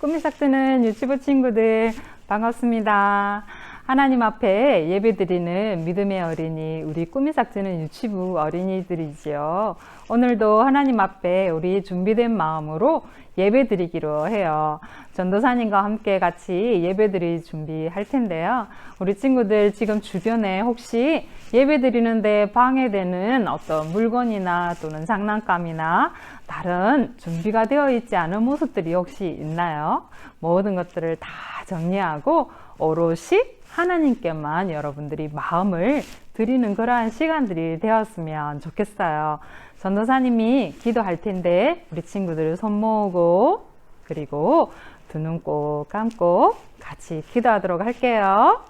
꿈이 싹 트는 유치부 친구들 반갑습니다. 하나님 앞에 예배드리는 믿음의 어린이, 우리 꿈이 싹 트는 유치부 어린이들이지요. 오늘도 하나님 앞에 우리 준비된 마음으로 예배드리기로 해요. 전도사님과 함께 같이 예배드릴 준비할 텐데요. 우리 친구들 지금 주변에 혹시 예배드리는데 방해되는 어떤 물건이나 또는 장난감이나 다른 준비가 되어 있지 않은 모습들이 혹시 있나요? 모든 것들을 다 정리하고 오롯이 하나님께만 여러분들이 마음을 드리는 그러한 시간들이 되었으면 좋겠어요. 전도사님이 기도할 텐데 우리 친구들 손 모으고 그리고 두 눈 꼭 감고 같이 기도하도록 할게요.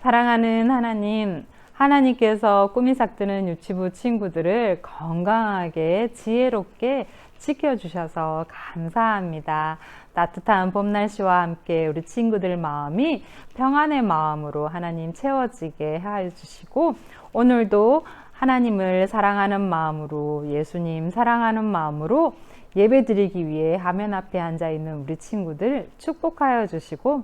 사랑하는 하나님, 하나님께서 꿈이 싹 트는 유치부 친구들을 건강하게 지혜롭게 지켜주셔서 감사합니다. 따뜻한 봄날씨와 함께 우리 친구들 마음이 평안의 마음으로 하나님 채워지게 해주시고, 오늘도 하나님을 사랑하는 마음으로, 예수님 사랑하는 마음으로 예배드리기 위해 화면 앞에 앉아있는 우리 친구들 축복하여 주시고,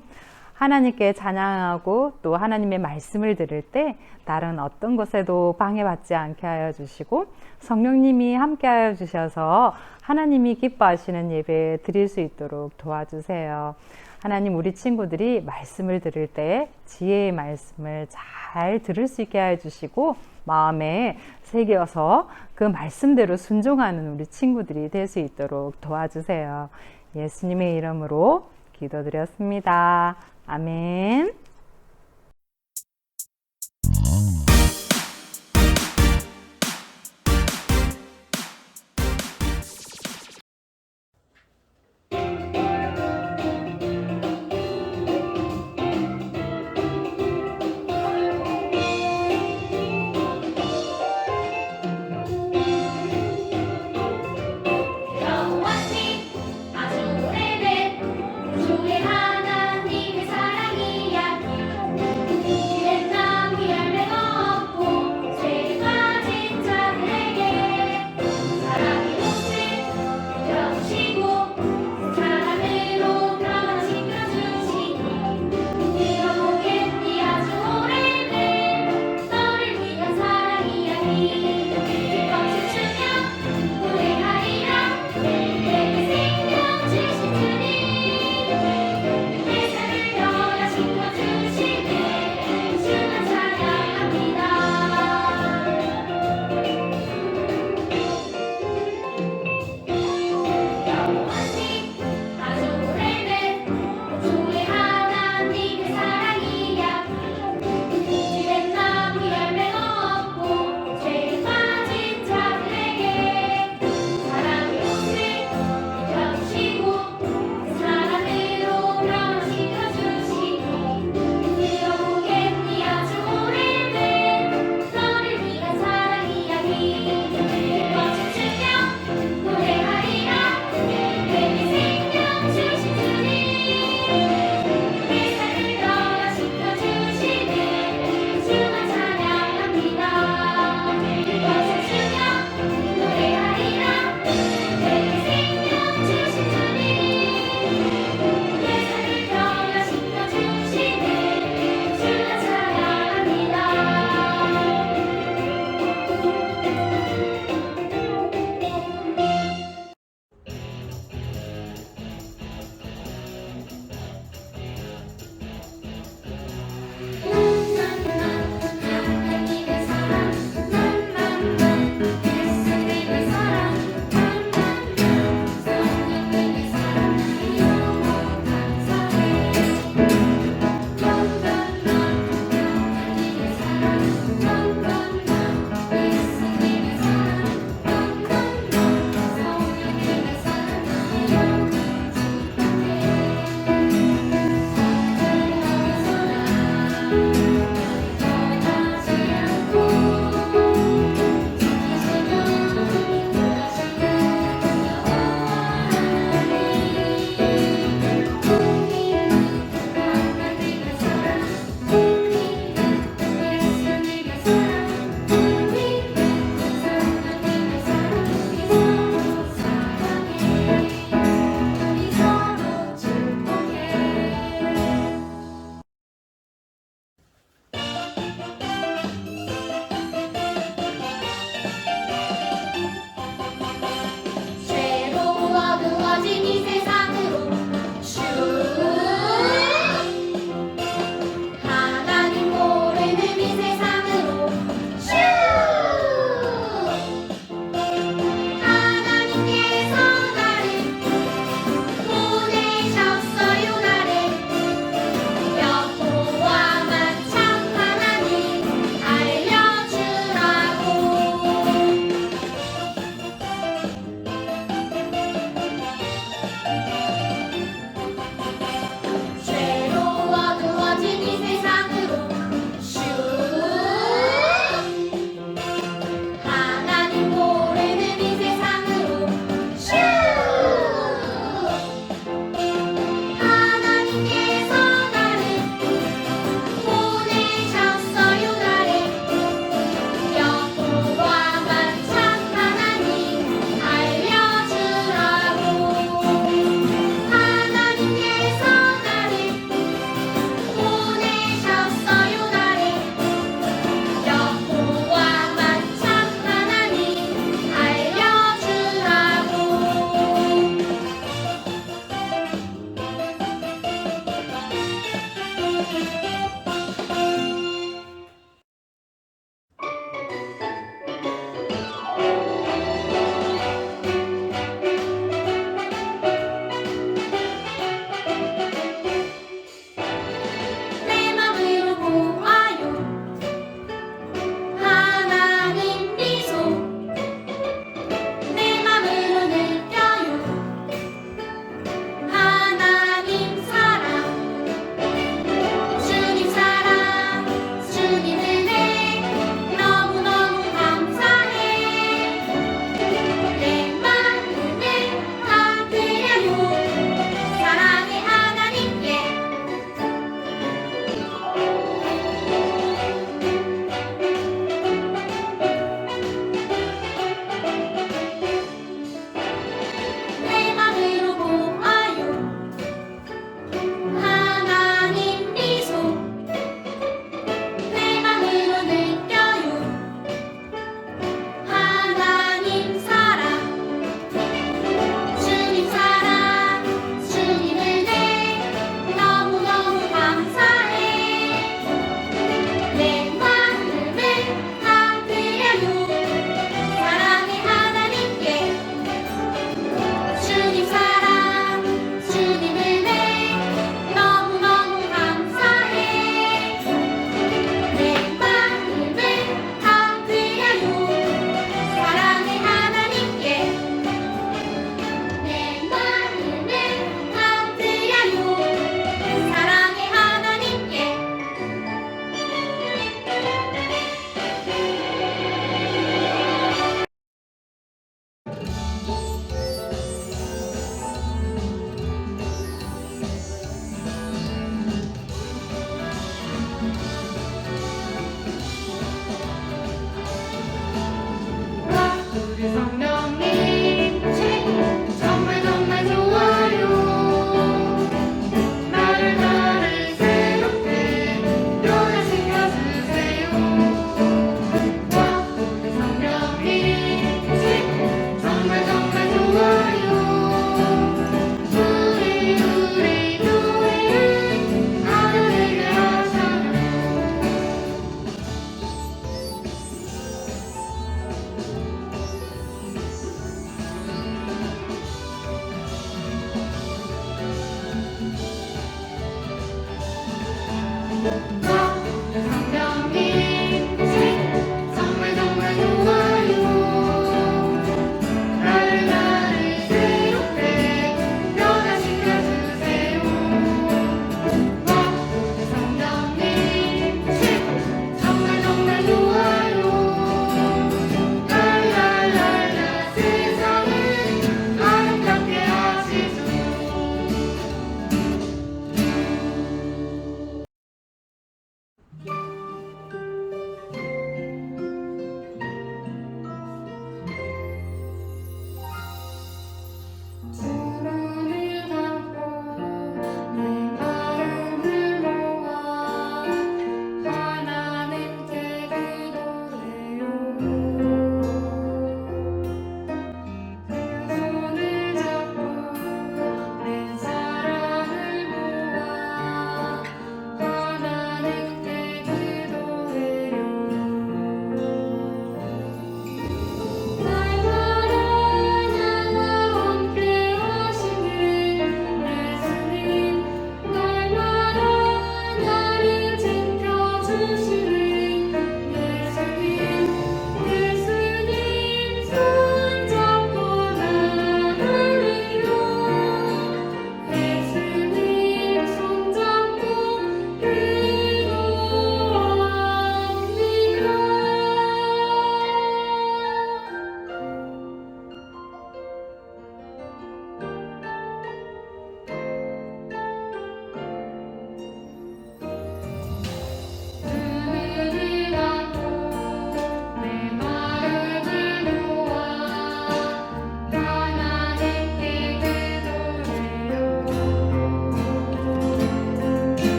하나님께 찬양하고 또 하나님의 말씀을 들을 때 다른 어떤 것에도 방해받지 않게 하여 주시고, 성령님이 함께 하여 주셔서 하나님이 기뻐하시는 예배 드릴 수 있도록 도와주세요. 하나님, 우리 친구들이 말씀을 들을 때 지혜의 말씀을 잘 들을 수 있게 하여 주시고 마음에 새겨서 그 말씀대로 순종하는 우리 친구들이 될 수 있도록 도와주세요. 예수님의 이름으로 기도드렸습니다. 아멘. 여호와님 아주 오래된 주의 하나님의 사랑이야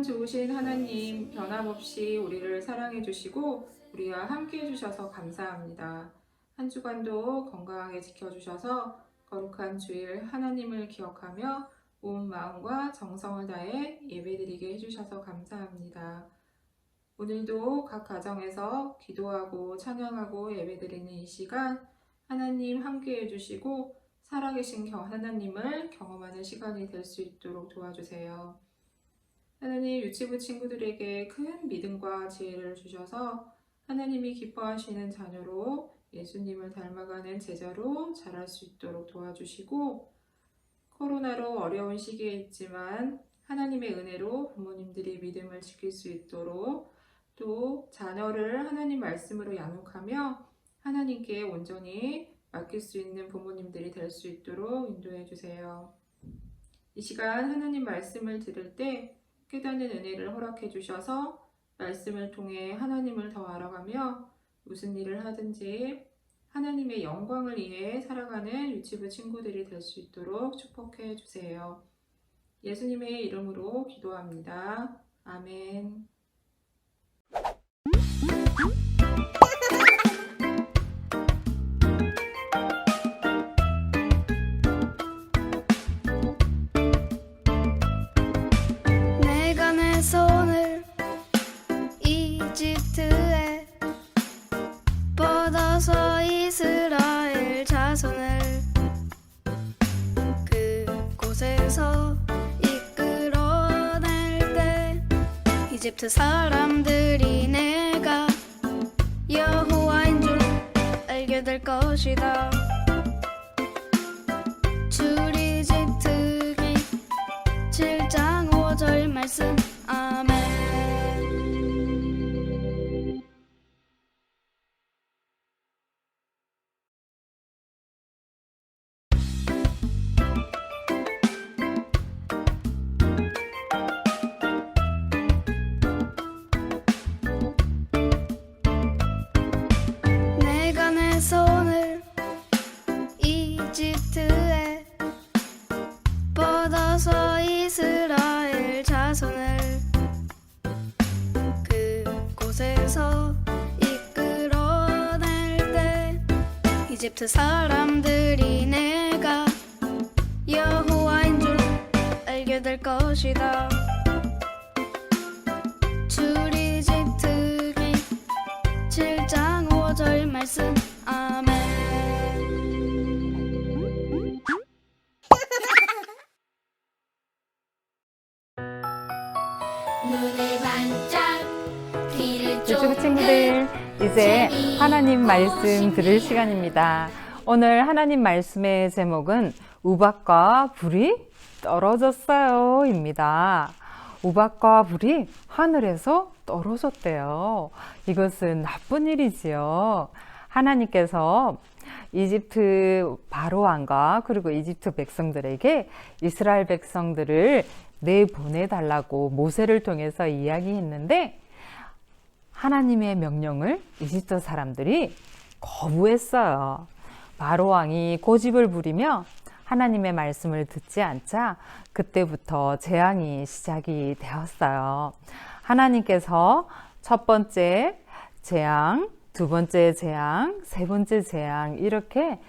참 좋으신 하나님, 변함없이 우리를 사랑해 주시고 우리와 함께 해주셔서 감사합니다. 한 주간도 건강하게 지켜주셔서 거룩한 주일 하나님을 기억하며 온 마음과 정성을 다해 예배드리게 해주셔서 감사합니다. 오늘도 각 가정에서 기도하고 찬양하고 예배드리는 이 시간 하나님 함께 해주시고 살아계신 하나님을 경험하는 시간이 될 수 있도록 도와주세요. 하나님, 유치부 친구들에게 큰 믿음과 지혜를 주셔서 하나님이 기뻐하시는 자녀로 예수님을 닮아가는 제자로 자랄 수 있도록 도와주시고, 코로나로 어려운 시기에 있지만 하나님의 은혜로 부모님들이 믿음을 지킬 수 있도록, 또 자녀를 하나님 말씀으로 양육하며 하나님께 온전히 맡길 수 있는 부모님들이 될 수 있도록 인도해 주세요. 이 시간 하나님 말씀을 들을 때 깨닫는 은혜를 허락해 주셔서 말씀을 통해 하나님을 더 알아가며 무슨 일을 하든지 하나님의 영광을 위해 살아가는 유치부 친구들이 될 수 있도록 축복해 주세요. 예수님의 이름으로 기도합니다. 아멘. 내가 내 손을 이집트에 뻗어서 이스라엘 자손을 그곳에서 이끌어낼 때 이집트 사람들이 내가 여호와인 줄 알게 될 것이다. 출이집트기 7장 5절 말씀. 아멘. 내가 내 손을 이집트에 뻗어서 이스라엘 자손을 그곳에서 이끌어낼 때 이집트 사람들이 내가 여호와인 줄 알게 될 것이다. 출이집트기 7장 5절 말씀. 아멘. 눈을 반짝 귀를 유치부 친구들, 이제 하나님 말씀 들을 시간입니다. 오늘 하나님 말씀의 제목은 우박과 불이 떨어졌어요 입니다. 우박과 불이 하늘에서 떨어졌대요. 이것은 나쁜 일이지요. 하나님께서 이집트 바로왕과 그리고 이집트 백성들에게 이스라엘 백성들을 내보내달라고 모세를 통해서 이야기했는데, 하나님의 명령을 이집트 사람들이 거부했어요. 바로왕이 고집을 부리며 하나님의 말씀을 듣지 않자 그때부터 재앙이 시작이 되었어요. 하나님께서 첫 번째 재앙, 두 번째 재앙, 세 번째 재앙, 이렇게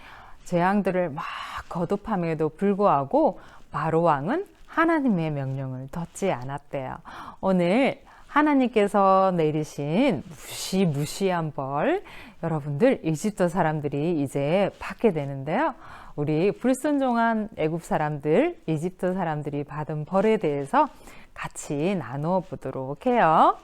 재앙들을 막 거듭함에도 불구하고 바로왕은 하나님의 명령을 듣지 않았대요. 오늘 하나님께서 내리신 무시무시한 벌, 여러분들 이집트 사람들이 이제 받게 되는데요. 우리 불순종한 애굽 사람들, 이집트 사람들이 받은 벌에 대해서 같이 나누어 보도록 해요.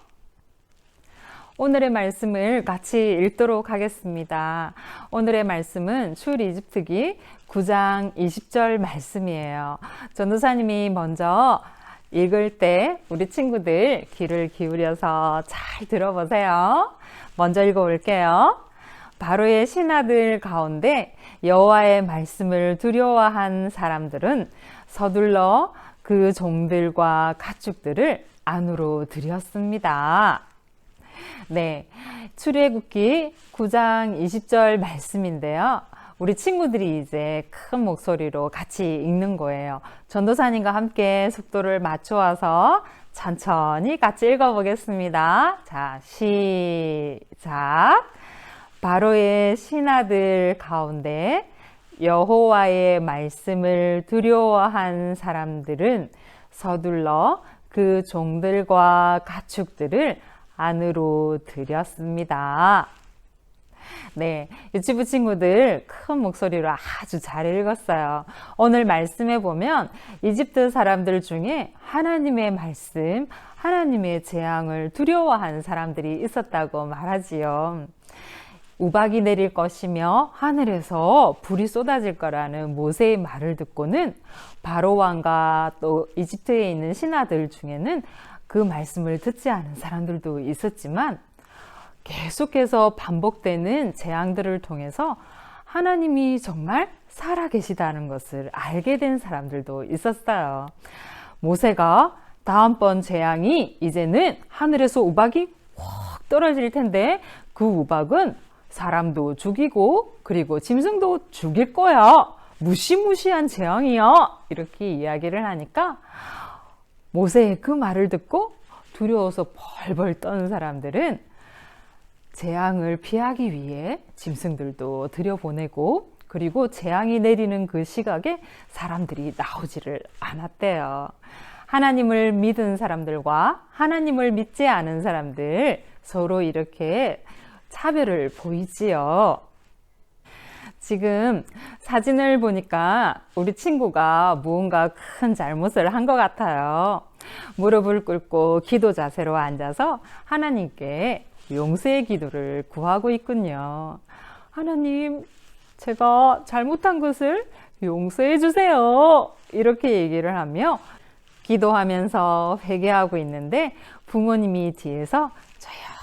오늘의 말씀을 같이 읽도록 하겠습니다. 오늘의 말씀은 출이집트기 9장 20절 말씀이에요. 전도사님이 먼저 읽을 때 우리 친구들 귀를 기울여서 잘 들어보세요. 먼저 읽어볼게요. 바로의 신하들 가운데 여호와의 말씀을 두려워한 사람들은 서둘러 그 종들과 가축들을 안으로 들였습니다. 네, 출애굽기 9장 20절 말씀인데요. 우리 친구들이 이제 큰 목소리로 같이 읽는 거예요. 전도사님과 함께 속도를 맞춰와서 천천히 같이 읽어보겠습니다. 자, 시작. 바로의 신하들 가운데 여호와의 말씀을 두려워한 사람들은 서둘러 그 종들과 가축들을 안으로 들였습니다. 네, 유치부 친구들 큰 목소리로 아주 잘 읽었어요. 오늘 말씀에 보면 이집트 사람들 중에 하나님의 말씀, 하나님의 재앙을 두려워한 사람들이 있었다고 말하지요. 우박이 내릴 것이며 하늘에서 불이 쏟아질 거라는 모세의 말을 듣고는 바로 왕과 또 이집트에 있는 신하들 중에는 그 말씀을 듣지 않은 사람들도 있었지만 계속해서 반복되는 재앙들을 통해서 하나님이 정말 살아계시다는 것을 알게 된 사람들도 있었어요. 모세가 다음번 재앙이 이제는 하늘에서 우박이 확 떨어질 텐데 그 우박은 사람도 죽이고 그리고 짐승도 죽일 거야. 무시무시한 재앙이야. 이렇게 이야기를 하니까 모세의 그 말을 듣고 두려워서 벌벌 떠는 사람들은 재앙을 피하기 위해 짐승들도 들여보내고 그리고 재앙이 내리는 그 시각에 사람들이 나오지를 않았대요. 하나님을 믿은 사람들과 하나님을 믿지 않은 사람들 서로 이렇게 차별을 보이지요. 지금 사진을 보니까 우리 친구가 무언가 큰 잘못을 한 것 같아요. 무릎을 꿇고 기도 자세로 앉아서 하나님께 용서의 기도를 구하고 있군요. 하나님, 제가 잘못한 것을 용서해 주세요. 이렇게 얘기를 하며 기도하면서 회개하고 있는데 부모님이 뒤에서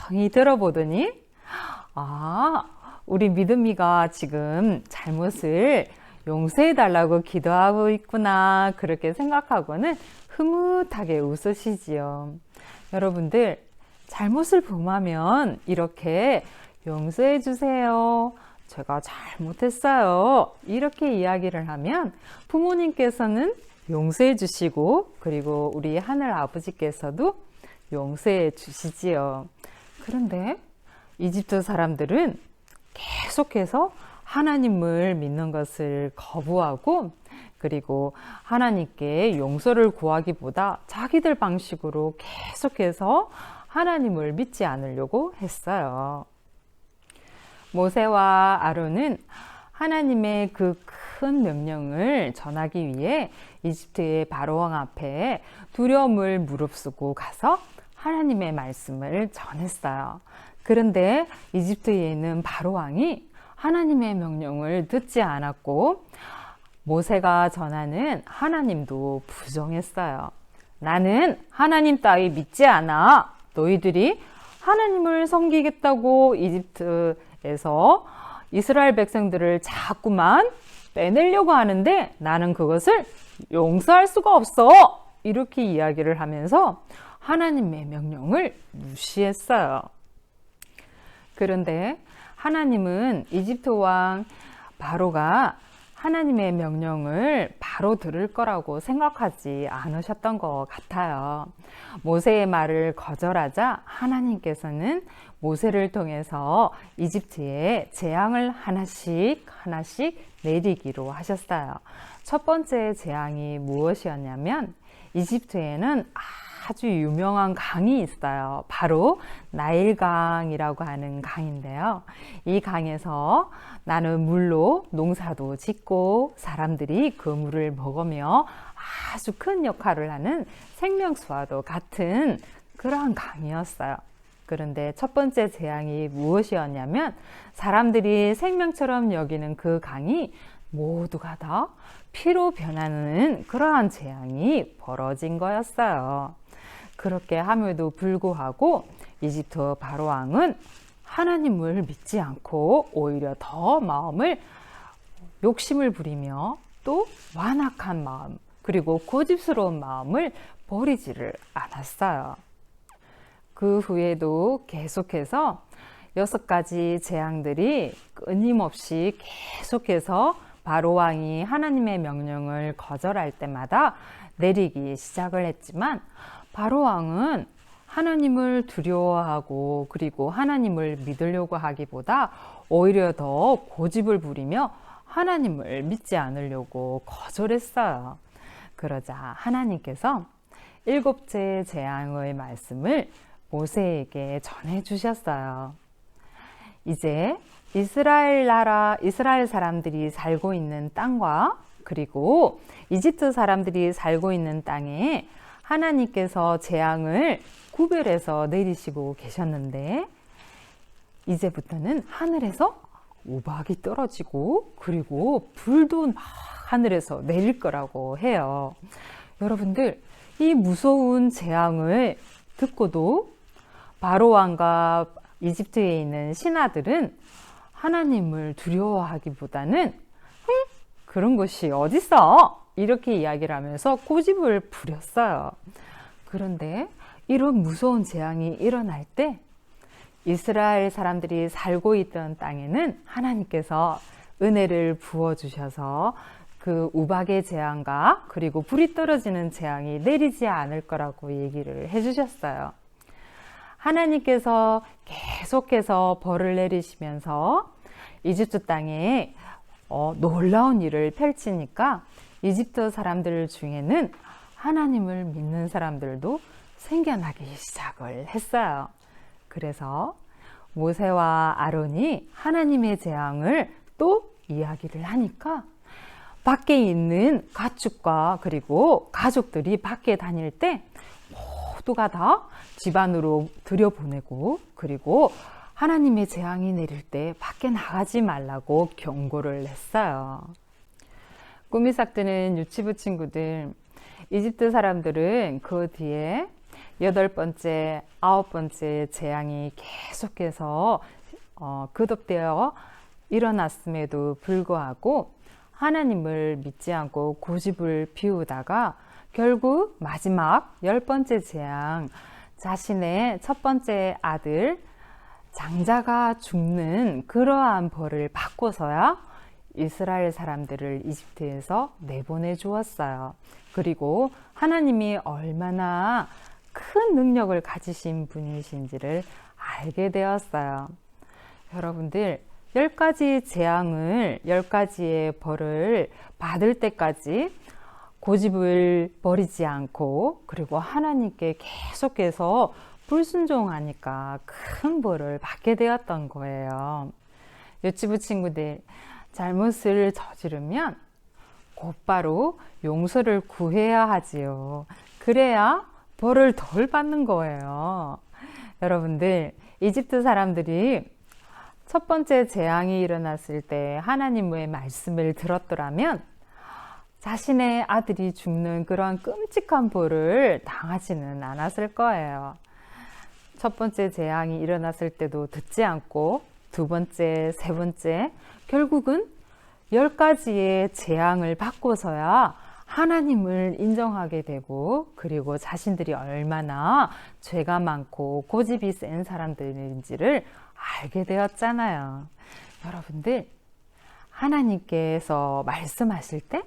조용히 들어보더니 우리 믿음이가 지금 잘못을 용서해 달라고 기도하고 있구나 그렇게 생각하고는 흐뭇하게 웃으시지요. 여러분들 잘못을 범하면 이렇게 용서해 주세요. 제가 잘못했어요. 이렇게 이야기를 하면 부모님께서는 용서해 주시고 그리고 우리 하늘 아버지께서도 용서해 주시지요. 그런데 이집트 사람들은 계속해서 하나님을 믿는 것을 거부하고 그리고 하나님께 용서를 구하기보다 자기들 방식으로 계속해서 하나님을 믿지 않으려고 했어요. 모세와 아론은 하나님의 그 큰 명령을 전하기 위해 이집트의 바로왕 앞에 두려움을 무릅쓰고 가서 하나님의 말씀을 전했어요. 그런데 이집트에 있는 바로왕이 하나님의 명령을 듣지 않았고 모세가 전하는 하나님도 부정했어요. 나는 하나님 따위 믿지 않아. 너희들이 하나님을 섬기겠다고 이집트에서 이스라엘 백성들을 자꾸만 빼내려고 하는데 나는 그것을 용서할 수가 없어. 이렇게 이야기를 하면서 하나님의 명령을 무시했어요. 그런데 하나님은 이집트 왕 바로가 하나님의 명령을 바로 들을 거라고 생각하지 않으셨던 것 같아요. 모세의 말을 거절하자 하나님께서는 모세를 통해서 이집트에 재앙을 하나씩 내리기로 하셨어요. 첫 번째 재앙이 무엇이었냐면 이집트에는 아주 유명한 강이 있어요. 바로 나일강이라고 하는 강인데요. 이 강에서 나는 물로 농사도 짓고 사람들이 그 물을 먹으며 아주 큰 역할을 하는 생명수와도 같은 그러한 강이었어요. 그런데 첫 번째 재앙이 무엇이었냐면 사람들이 생명처럼 여기는 그 강이 모두가 다 피로 변하는 그러한 재앙이 벌어진 거였어요. 그렇게 함에도 불구하고 이집트 바로왕은 하나님을 믿지 않고 오히려 더 욕심을 부리며 또 완악한 마음 그리고 고집스러운 마음을 버리지를 않았어요. 그 후에도 계속해서 6가지 재앙들이 끊임없이 계속해서 바로 왕이 하나님의 명령을 거절할 때마다 내리기 시작을 했지만, 바로 왕은 하나님을 두려워하고 그리고 하나님을 믿으려고 하기보다 오히려 더 고집을 부리며 하나님을 믿지 않으려고 거절했어요. 그러자 하나님께서 7째 재앙의 말씀을 모세에게 전해 주셨어요. 이제 이스라엘 사람들이 살고 있는 땅과 그리고 이집트 사람들이 살고 있는 땅에 하나님께서 재앙을 구별해서 내리시고 계셨는데, 이제부터는 하늘에서 우박이 떨어지고 그리고 불도 막 하늘에서 내릴 거라고 해요. 여러분들, 이 무서운 재앙을 듣고도 바로 왕과 이집트에 있는 신하들은 하나님을 두려워하기보다는 그런 것이 어딨어? 이렇게 이야기를 하면서 고집을 부렸어요. 그런데 이런 무서운 재앙이 일어날 때 이스라엘 사람들이 살고 있던 땅에는 하나님께서 은혜를 부어주셔서 그 우박의 재앙과 그리고 불이 떨어지는 재앙이 내리지 않을 거라고 얘기를 해주셨어요. 하나님께서 계속해서 벌을 내리시면서 이집트 땅에 놀라운 일을 펼치니까 이집트 사람들 중에는 하나님을 믿는 사람들도 생겨나기 시작을 했어요. 그래서 모세와 아론이 하나님의 재앙을 또 이야기를 하니까 밖에 있는 가축과 그리고 가족들이 밖에 다닐 때 모두가 다 집 안으로 들여보내고 그리고 하나님의 재앙이 내릴 때 밖에 나가지 말라고 경고를 했어요. 꿈이 싹드는 유치부 친구들, 이집트 사람들은 그 뒤에 8번째, 9번째 재앙이 계속해서 거듭되어 일어났음에도 불구하고 하나님을 믿지 않고 고집을 피우다가 결국 마지막 10번째 재앙, 자신의 첫 번째 아들 장자가 죽는 그러한 벌을 받고서야 이스라엘 사람들을 이집트에서 내보내 주었어요. 그리고 하나님이 얼마나 큰 능력을 가지신 분이신지를 알게 되었어요. 여러분들, 10가지 재앙을, 10가지의 벌을 받을 때까지 고집을 버리지 않고 그리고 하나님께 계속해서 불순종하니까 큰 벌을 받게 되었던 거예요. 유치부 친구들, 잘못을 저지르면 곧바로 용서를 구해야 하지요. 그래야 벌을 덜 받는 거예요. 여러분들, 이집트 사람들이 첫 번째 재앙이 일어났을 때 하나님의 말씀을 들었더라면 자신의 아들이 죽는 그런 끔찍한 벌을 당하지는 않았을 거예요. 첫 번째 재앙이 일어났을 때도 듣지 않고 두 번째, 세 번째, 결국은 10가지의 재앙을 받고서야 하나님을 인정하게 되고 그리고 자신들이 얼마나 죄가 많고 고집이 센 사람들인지를 알게 되었잖아요. 여러분들, 하나님께서 말씀하실 때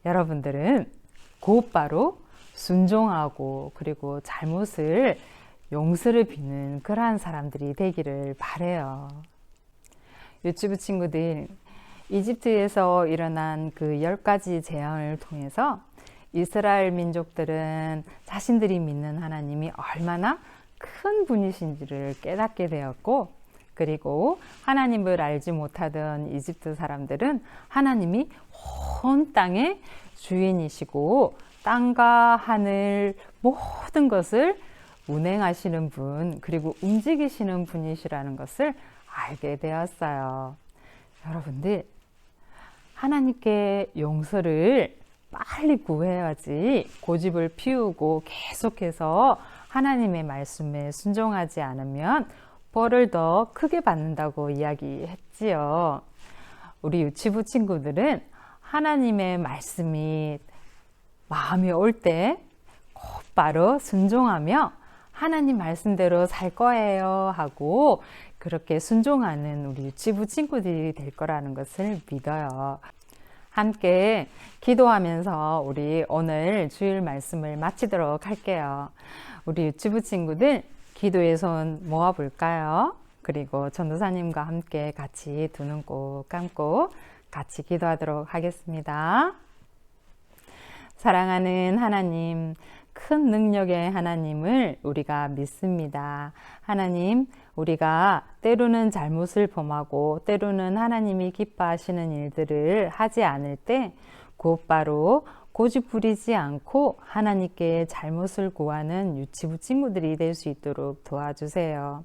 여러분들은 곧바로 순종하고 그리고 잘못을 용서를 비는 그러한 사람들이 되기를 바라요. 유치부 친구들, 이집트에서 일어난 그 10가지 재앙을 통해서 이스라엘 민족들은 자신들이 믿는 하나님이 얼마나 큰 분이신지를 깨닫게 되었고, 그리고 하나님을 알지 못하던 이집트 사람들은 하나님이 온 땅의 주인이시고 땅과 하늘 모든 것을 운행하시는 분, 그리고 움직이시는 분이시라는 것을 알게 되었어요. 여러분들, 하나님께 용서를 빨리 구해야지 고집을 피우고 계속해서 하나님의 말씀에 순종하지 않으면 벌을 더 크게 받는다고 이야기했지요. 우리 유치부 친구들은 하나님의 말씀이 마음에 올 때 곧바로 순종하며 하나님 말씀대로 살 거예요 하고 그렇게 순종하는 우리 유치부 친구들이 될 거라는 것을 믿어요. 함께 기도하면서 우리 오늘 주일 말씀을 마치도록 할게요. 우리 유치부 친구들 기도의 손 모아 볼까요? 그리고 전도사님과 함께 같이 두 눈 꼭 감고 같이 기도하도록 하겠습니다. 사랑하는 하나님, 큰 능력의 하나님을 우리가 믿습니다. 하나님, 우리가 때로는 잘못을 범하고 때로는 하나님이 기뻐하시는 일들을 하지 않을 때 곧바로 고집 부리지 않고 하나님께 잘못을 구하는 유치부 친구들이 될 수 있도록 도와주세요.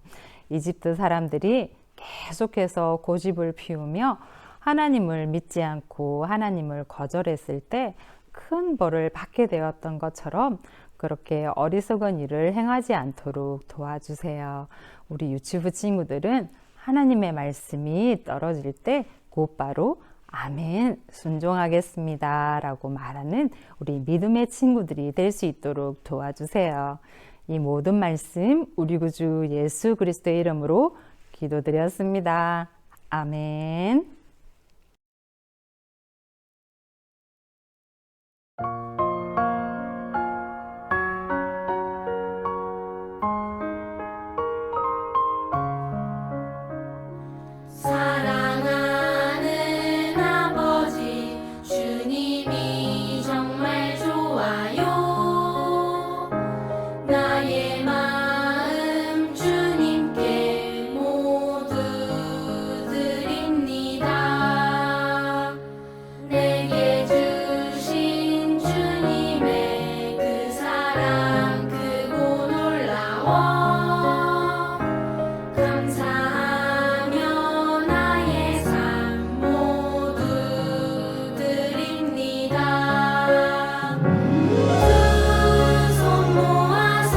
이집트 사람들이 계속해서 고집을 피우며 하나님을 믿지 않고 하나님을 거절했을 때 큰 벌을 받게 되었던 것처럼 그렇게 어리석은 일을 행하지 않도록 도와주세요. 우리 유치부 친구들은 하나님의 말씀이 떨어질 때 곧바로 아멘, 순종하겠습니다 라고 말하는 우리 믿음의 친구들이 될 수 있도록 도와주세요. 이 모든 말씀 우리 구주 예수 그리스도의 이름으로 기도드렸습니다. 아멘. 사랑하는 아버지 주님이 정말 좋아요. 나의 마음 주님께 모두 드립니다. 내게 주신 주님의 그 사랑 크고 놀라워 감사하며 나의 삶 모두 드립니다. 두 손 모아서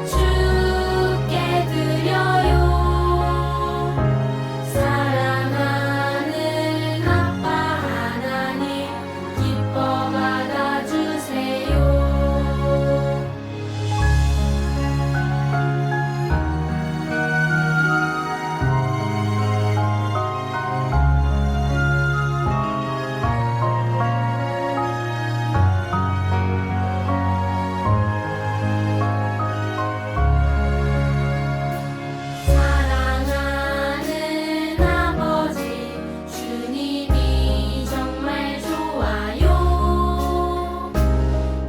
주께 드려요. 사랑하는 아빠 하나님 기뻐 받아주세요. 사랑하는 아버지 주님이 정말 좋아요.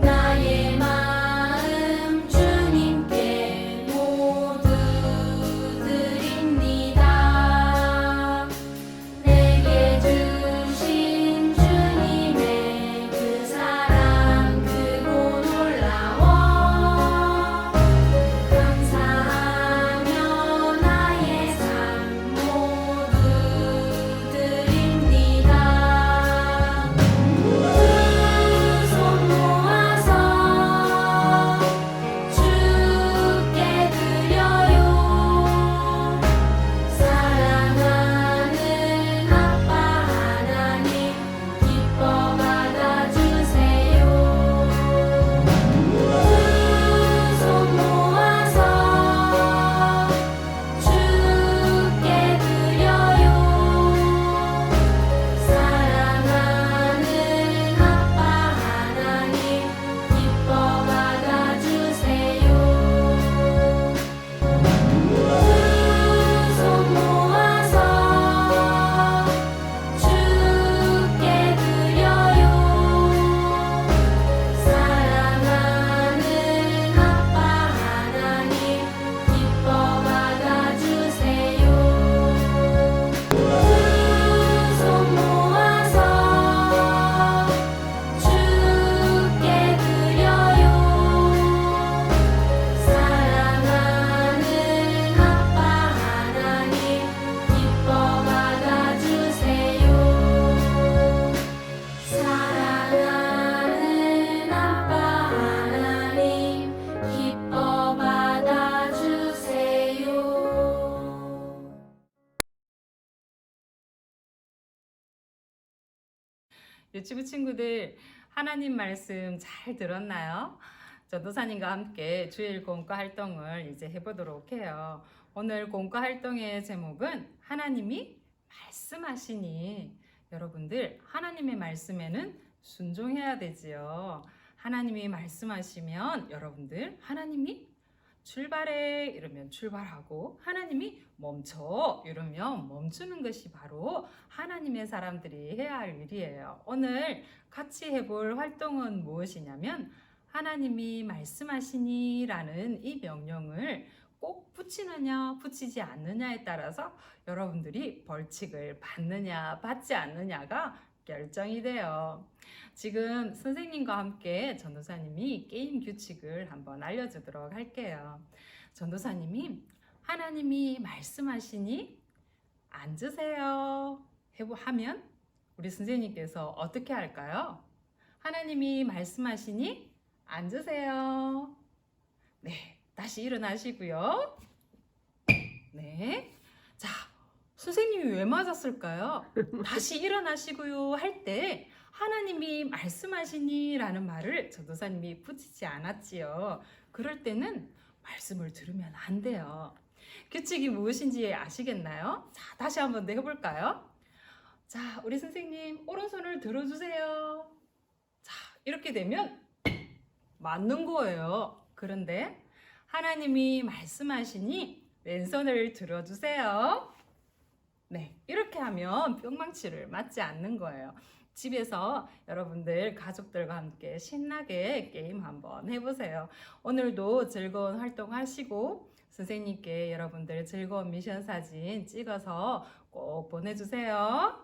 나의 마음 주님께 모두 드립니다. 내게 주신 주님의 그 사랑 크고 놀라워 감사하며 나의 삶 모두 드립니다. 두 손 모아서 주께 드려요. 사랑하는 아빠 하나님 기뻐 받아주세요. 두 손 모아서 주께 드려요. 사랑하는 아빠 하나님 기뻐 받아주세요. 두 손 모아서 주께 드려요. 사랑하는 아빠 하나님 기뻐 받아주세요. 두 손 모아서 주께 드려요. 사랑하는 아빠 하나님 기뻐 받아주세요. 사랑하는 아빠 하나님 기뻐 받아주세요. 유치부 친구들 하나님 말씀 잘 들었나요? 전도사님과 함께 주일 공과 활동을 이제 해보도록 해요. 오늘 공과 활동의 제목은 하나님이 말씀하시니, 여러분들 하나님의 말씀에는 순종해야 되지요. 하나님이 말씀하시면 여러분들 하나님이 출발해 이러면 출발하고, 하나님이 멈춰 이러면 멈추는 것이 바로 하나님의 사람들이 해야 할 일이에요. 오늘 같이 해볼 활동은 무엇이냐면, 하나님이 말씀하시니 라는 이 명령을 꼭 붙이느냐 붙이지 않느냐에 따라서 여러분들이 벌칙을 받느냐 받지 않느냐가 결정이 돼요. 지금 선생님과 함께 전도사님이 게임 규칙을 한번 알려주도록 할게요. 전도사님이 하나님이 말씀하시니 앉으세요 하면 우리 선생님께서 어떻게 할까요? 하나님이 말씀하시니 앉으세요. 네, 다시 일어나시고요. 네. 자, 선생님이 왜 맞았을까요? 다시 일어나시고요 할 때 하나님이 말씀하시니 라는 말을 전도사님이 붙이지 않았지요. 그럴 때는 말씀을 들으면 안 돼요. 규칙이 무엇인지 아시겠나요? 자, 다시 한번 해볼까요? 자, 우리 선생님 오른손을 들어주세요. 자, 이렇게 되면 맞는 거예요. 그런데 하나님이 말씀하시니 왼손을 들어주세요. 네, 이렇게 하면 뿅망치를 맞지 않는 거예요. 집에서 여러분들 가족들과 함께 신나게 게임 한번 해보세요. 오늘도 즐거운 활동 하시고 선생님께 여러분들 즐거운 미션 사진 찍어서 꼭 보내주세요.